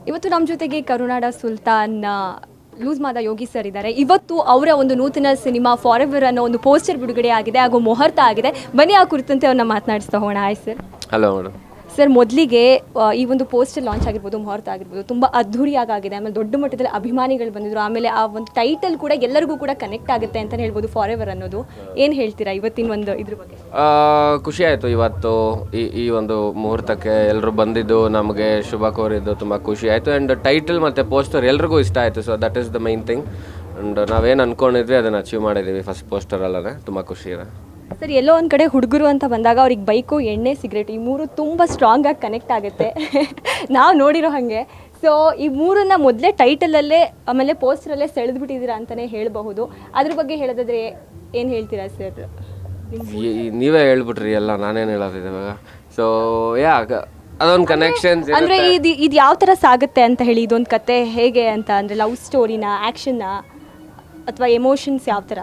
ಇವತ್ತು ನಮ್ಮ ಜೊತೆಗೆ ಕರುನಾಡ ಸುಲ್ತಾನ್ ಲೂಸ್ ಮಾದ ಯೋಗಿ ಸರ್ ಇದ್ದಾರೆ. ಇವತ್ತು ಅವರ ಒಂದು ನೂತನ ಸಿನಿಮಾ ಫಾರ್ ಎವರ್ ಅನ್ನೋ ಒಂದು ಪೋಸ್ಟರ್ ಬಿಡುಗಡೆ ಆಗಿದೆ ಹಾಗೂ ಮುಹೂರ್ತ ಆಗಿದೆ. ಬನ್ನಿ ಆ ಕುರಿತಂತೆ ಅವ್ರನ್ನ ಮಾತನಾಡಿಸ್ತಾ ಹೋಗೋಣ. Hi sir. Hello madam. Sir, ಮೊದಲಿಗೆ ಈ ಒಂದು ಪೋಸ್ಟರ್ ಲಾಂಚ್ ಆಗಿರ್ಬೋದು, ಮುಹೂರ್ತ ಆಗಿರ್ಬೋದು, ತುಂಬ ಅದ್ಧೂರಿಯಾಗಿದೆ. ಆಮೇಲೆ ದೊಡ್ಡ ಮಟ್ಟದಲ್ಲಿ ಅಭಿಮಾನಿಗಳು ಬಂದಿದ್ರು. ಆಮೇಲೆ ಆ ಒಂದು ಟೈಟಲ್ ಕೂಡ ಎಲ್ಲರಿಗೂ ಕೂಡ ಕನೆಕ್ಟ್ ಆಗುತ್ತೆ ಅಂತಲೇ ಹೇಳ್ಬೋದು, ಫಾರ್ ಎವರ್ ಅನ್ನೋದು. ಏನು ಹೇಳ್ತೀರಾ ಇವತ್ತಿನ ಒಂದು ಇದ್ರ ಬಗ್ಗೆ? ಖುಷಿ ಆಯಿತು ಇವತ್ತು ಈ ಒಂದು ಮುಹೂರ್ತಕ್ಕೆ ಎಲ್ಲರೂ ಬಂದಿದ್ದು, ನಮಗೆ ಶುಭ ಕೋರಿದ್ದು ತುಂಬ ಖುಷಿ ಆಯಿತು. ಆ್ಯಂಡ್ ಟೈಟಲ್ ಮತ್ತು ಪೋಸ್ಟರ್ ಎಲ್ರಿಗೂ ಇಷ್ಟ ಆಯಿತು. So that is the main thing. And ನಾವೇನು ಅಂದ್ಕೊಂಡಿದ್ವಿ ಅದನ್ನು ಅಚೀವ್ ಮಾಡಿದ್ದೀವಿ ಫಸ್ಟ್ ಪೋಸ್ಟರಲ್ಲೇ. ತುಂಬ ಖುಷಿ ಇದೆ. ಸರ್, ಎಲ್ಲೋ ಒಂದು ಕಡೆ ಹುಡುಗರು ಅಂತ ಬಂದಾಗ ಅವ್ರಿಗೆ ಬೈಕು, ಎಣ್ಣೆ, ಸಿಗರೇಟ್ ಈ ಮೂರು ತುಂಬ ಸ್ಟ್ರಾಂಗಾಗಿ ಕನೆಕ್ಟ್ ಆಗುತ್ತೆ. ನಾವು ನೋಡಿರೋ ಹಾಗೆ. ಸೊ ಈ ಮೂರನ್ನ ಮೊದಲೇ ಟೈಟಲಲ್ಲೇ ಆಮೇಲೆ ಪೋಸ್ಟರಲ್ಲೇ ಸೆಳೆದ್ಬಿಟ್ಟಿದ್ದೀರಾ ಅಂತಲೇ ಹೇಳಬಹುದು. ಅದ್ರ ಬಗ್ಗೆ ಹೇಳೋದಾದ್ರೆ ಏನು ಹೇಳ್ತೀರಾ ಸರ್? ನೀವೇ ಹೇಳ್ಬಿಟ್ರಿ ಎಲ್ಲ, ನಾನೇನು ಹೇಳೋದಿದೆ ಇವಾಗ. ಸೊ ಅದೊಂದು ಕನೆಕ್ಷನ್ಸ್ ಅಂದರೆ ಇದು ಯಾವ ಥರ ಸಾಗುತ್ತೆ ಅಂತ ಹೇಳಿ, ಇದೊಂದು ಕತೆ ಹೇಗೆ ಅಂತ ಅಂದರೆ ಲವ್ ಸ್ಟೋರಿನ, ಆ್ಯಕ್ಷನ್ನ ಅಥವಾ ಎಮೋಷನ್ಸ್ ಯಾವ ಥರ?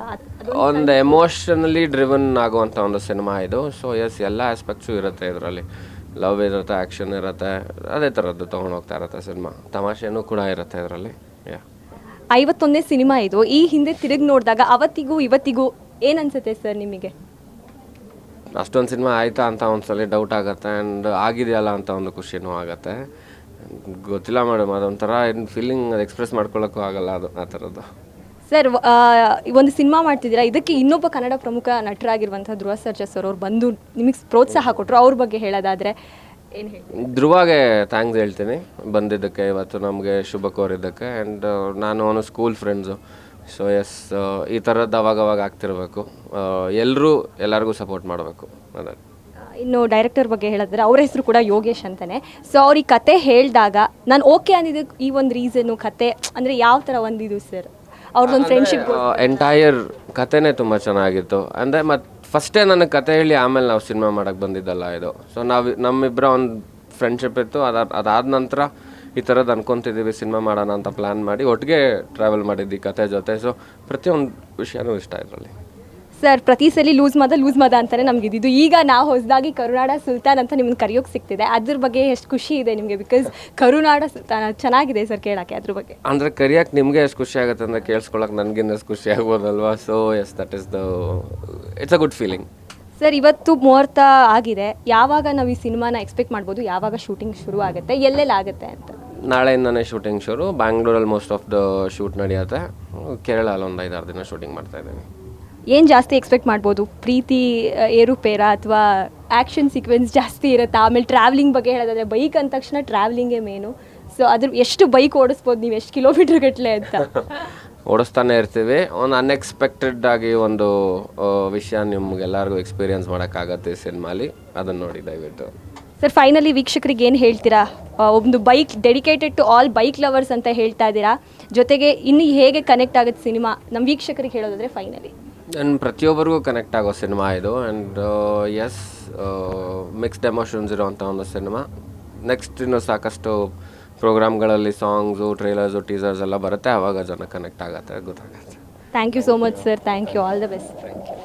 ಒಂದು ಎಮೋಷನಲಿ ಡ್ರಿವನ್ ಆಗುವಂಥ ಒಂದು ಸಿನಿಮಾ ಇದು. ಸೊ ಎಲ್ಲ ಆಸ್ಪೆಕ್ಟ್ಸು ಇರುತ್ತೆ ಇದರಲ್ಲಿ. ಲವ್ ಇರುತ್ತೆ, ಆ್ಯಕ್ಷನ್ ಇರುತ್ತೆ, ಅದೇ ಥರದ್ದು ತೊಗೊಂಡು ಹೋಗ್ತಾ ಇರುತ್ತೆ ಸಿನಿಮಾ. ತಮಾಷೆನೂ ಕೂಡ ಇರುತ್ತೆ ಇದರಲ್ಲಿ. 51ನೇ ಸಿನಿಮಾ ಇದು. ಈ ಹಿಂದೆ ತಿರುಗಿ ನೋಡಿದಾಗ ಅವತ್ತಿಗೂ ಇವತ್ತಿಗೂ ಏನು ಅನಿಸುತ್ತೆ ಸರ್ ನಿಮಗೆ? ಅಷ್ಟೊಂದು ಸಿನಿಮಾ ಆಯಿತಾ ಅಂತ ಒಂದ್ಸಲ ಡೌಟ್ ಆಗುತ್ತೆ. ಆ್ಯಂಡ್ ಆಗಿದೆಯಲ್ಲ ಅಂತ ಒಂದು ಖುಷಿನೂ ಆಗುತ್ತೆ. ಗೊತ್ತಿಲ್ಲ ಮೇಡಮ್, ಅದೊಂಥರ ಏನು ಫೀಲಿಂಗ್, ಅದು ಎಕ್ಸ್ಪ್ರೆಸ್ ಮಾಡ್ಕೊಳ್ಳೋಕ್ಕೂ ಆಗಲ್ಲ ಅದು ಆ ಥರದ್ದು. ಸರ್, ಒಂದು ಸಿನಿಮಾ ಮಾಡ್ತಿದ್ದೀರಾ, ಇದಕ್ಕೆ ಇನ್ನೊಬ್ಬ ಕನ್ನಡ ಪ್ರಮುಖ ನಟರಾಗಿರುವಂಥ ಧ್ರುವ ಸರ್ಜಾ ಸರ್ ಅವ್ರು ಬಂದು ನಿಮಗೆ ಪ್ರೋತ್ಸಾಹ ಕೊಟ್ಟರು. ಅವ್ರ ಬಗ್ಗೆ ಹೇಳೋದಾದರೆ ಏನು ಹೇಳಿ? ಧ್ರುವಾಗೆ ಥ್ಯಾಂಕ್ಸ್ ಹೇಳ್ತೀನಿ ಬಂದಿದ್ದಕ್ಕೆ, ಇವತ್ತು ನಮಗೆ ಶುಭ ಕೋರಿದ್ದಕ್ಕೆ. ಆ್ಯಂಡ್ ನಾನು ಅವನು ಸ್ಕೂಲ್ ಫ್ರೆಂಡ್ಸು. ಸೊ ಈ ಥರದ್ದು ಅವಾಗವಾಗ ಆಗ್ತಿರಬೇಕು. ಎಲ್ಲರಿಗೂ ಸಪೋರ್ಟ್ ಮಾಡಬೇಕು. ಅದೇ. ಇನ್ನು ಡೈರೆಕ್ಟರ್ ಬಗ್ಗೆ ಹೇಳಿದ್ರೆ ಅವ್ರ ಹೆಸರು ಕೂಡ ಯೋಗೇಶ್ ಅಂತಲೇ. ಸೊ ಅವ್ರಿಗೆ ಕತೆ ಹೇಳಿದಾಗ ನಾನು ಓಕೆ ಅಂದಿದ್ದಕ್ಕೆ ಈ ಒಂದು ರೀಸನ್ನು, ಕತೆ ಅಂದರೆ ಯಾವ ಥರ ಒಂದಿದು ಸರ್ ಅವ್ರದ್ದೊಂದು ಫ್ರೆಂಡ್ಶಿಪ್? ಎಂಟೈರ್ ಕತೆನೇ ತುಂಬ ಚೆನ್ನಾಗಿತ್ತು. ಅಂದರೆ ಮತ್ತು ಫಸ್ಟೇ ನನಗೆ ಕತೆ ಹೇಳಿ ಆಮೇಲೆ ನಾವು ಸಿನಿಮಾ ಮಾಡೋಕ್ಕೆ ಬಂದಿದ್ದಲ್ಲ ಇದು. ಸೊ ನಮ್ಮಿಬ್ಬರ ಒಂದು ಫ್ರೆಂಡ್ಶಿಪ್ ಇತ್ತು. ಅದಾದ ನಂತರ ಈ ಥರದ್ದು ಅನ್ಕೊತಿದ್ದೀವಿ ಸಿನಿಮಾ ಮಾಡೋಣ ಅಂತ ಪ್ಲ್ಯಾನ್ ಮಾಡಿ ಒಟ್ಟಿಗೆ ಟ್ರಾವೆಲ್ ಮಾಡಿದ್ವಿ ಕತೆ ಜೊತೆ. ಸೊ ಪ್ರತಿಯೊಂದು ವಿಷಯನೂ ಇಷ್ಟ ಇದರಲ್ಲಿ. ಸರ್, ಪ್ರತಿ ಸಲ ಲೂಸ್ ಮಾದ ಅಂತಲೇ ನಮ್ಗೆ ಇದ್ದಿದ್ದು. ಈಗ ನಾವು ಹೊಸದಾಗಿ ಕರುನಾಡ ಸುಲ್ತಾನ್ ಅಂತ ನಿಮ್ಮನ್ನು ಕರೆಯೋಕ್ಕೆ ಸಿಗ್ತಿದೆ. ಅದ್ರ ಬಗ್ಗೆ ಎಷ್ಟು ಖುಷಿ ಇದೆ ನಿಮಗೆ? ಬಿಕಾಸ್ ಕರುನಾಡ ಸುಲ್ತಾನ್ ಚೆನ್ನಾಗಿದೆ ಸರ್ ಕೇಳೋಕ್ಕೆ. ಅದ್ರ ಬಗ್ಗೆ ಅಂದರೆ ಕರಿಯೋಕ್ಕೆ ನಿಮಗೆ ಎಷ್ಟು ಖುಷಿ ಆಗುತ್ತೆ ಅಂದರೆ ಕೇಳಿಸ್ಕೊಳ್ಳೋಕೆ ನನಗಿನ್ನ ಖುಷಿ ಆಗ್ಬೋದಲ್ವಾ. So that is it's a good feeling. Sir, ಇವತ್ತು ಮುಹೂರ್ತ ಆಗಿದೆ. ಯಾವಾಗ ನಾವು ಈ ಸಿನಿಮಾನ ಎಕ್ಸ್ಪೆಕ್ಟ್ ಮಾಡ್ಬೋದು? ಯಾವಾಗ ಶೂಟಿಂಗ್ ಶುರು ಆಗುತ್ತೆ? ಎಲ್ಲೆಲ್ಲಿ ಆಗುತ್ತೆ ಅಂತ? ನಾಳೆಯಿಂದನೇ ಶೂಟಿಂಗ್ ಶುರು. ಬ್ಯಾಂಗ್ಳೂರಲ್ಲಿ ಮೋಸ್ಟ್ ಆಫ್ ದ ಶೂಟ್ ನಡೆಯುತ್ತೆ. ಕೇರಳಲ್ಲಿ ಒಂದು 5-6 ದಿನ ಶೂಟಿಂಗ್ ಮಾಡ್ತಾಯಿದ್ದೀನಿ. ಏನು ಜಾಸ್ತಿ ಎಕ್ಸ್ಪೆಕ್ಟ್ ಮಾಡ್ಬೋದು? ಪ್ರೀತಿ ಏರುಪೇರ ಅಥವಾ ಆ್ಯಕ್ಷನ್ ಸೀಕ್ವೆನ್ಸ್ ಜಾಸ್ತಿ ಇರುತ್ತೆ? ಆಮೇಲೆ ಟ್ರಾವೆಲಿಂಗ್ ಬಗ್ಗೆ ಹೇಳೋದಾದರೆ ಬೈಕ್ ಅಂದ ತಕ್ಷಣ ಟ್ರಾವೆಲಿಂಗೇ ಮೇನು. ಸೊ ಅದ್ರ ಎಷ್ಟು ಬೈಕ್ ಓಡಿಸ್ಬೋದು ನೀವು, ಎಷ್ಟು ಕಿಲೋಮೀಟ್ರ್ ಗಟ್ಟಲೆ ಅಂತ? ಓಡಿಸ್ತಾನೆ ಇರ್ತೀವಿ. ಒಂದು ಅನ್ಎಕ್ಸ್ಪೆಕ್ಟೆಡ್ ಆಗಿ ಒಂದು ವಿಷಯ ನಿಮ್ಗೆಲ್ಲರಿಗೂ ಎಕ್ಸ್ಪೀರಿಯನ್ಸ್ ಮಾಡೋಕ್ಕಾಗತ್ತೆ ಸಿನಿಮಾಲಿ. ಅದನ್ನು ನೋಡಿ ದಯವಿಟ್ಟು. ಸರ್, ಫೈನಲಿ ವೀಕ್ಷಕರಿಗೆ ಏನು ಹೇಳ್ತೀರಾ? ಒಂದು bike dedicated to all bike lovers ಅಂತ ಹೇಳ್ತಾ ಇದ್ದೀರಾ. ಜೊತೆಗೆ ಇನ್ನು ಹೇಗೆ ಕನೆಕ್ಟ್ ಆಗುತ್ತೆ ಸಿನಿಮಾ ನಮ್ಮ ವೀಕ್ಷಕರಿಗೆ ಹೇಳೋದಾದರೆ ಫೈನಲಿ? ಆ್ಯಂಡ್ ಪ್ರತಿಯೊಬ್ಬರಿಗೂ ಕನೆಕ್ಟ್ ಆಗೋ ಸಿನಿಮಾ ಇದು. ಆ್ಯಂಡ್ ಮಿಕ್ಸ್ಡ್ ಎಮೋಷನ್ಸ್ ಇರೋವಂಥ ಒಂದು ಸಿನಿಮಾ. ನೆಕ್ಸ್ಟ್ ಇನ್ನು ಸಾಕಷ್ಟು ಪ್ರೋಗ್ರಾಮ್ಗಳಲ್ಲಿ ಸಾಂಗ್ಸು, ಟ್ರೇಲರ್ಸು, ಟೀಸರ್ಸ್ ಎಲ್ಲ ಬರುತ್ತೆ. ಆವಾಗ ಜನ ಕನೆಕ್ಟ್ ಆಗುತ್ತೆ, ಗೊತ್ತಾಗುತ್ತೆ. Thank you so much sir. Thank you. All the best. Thank you.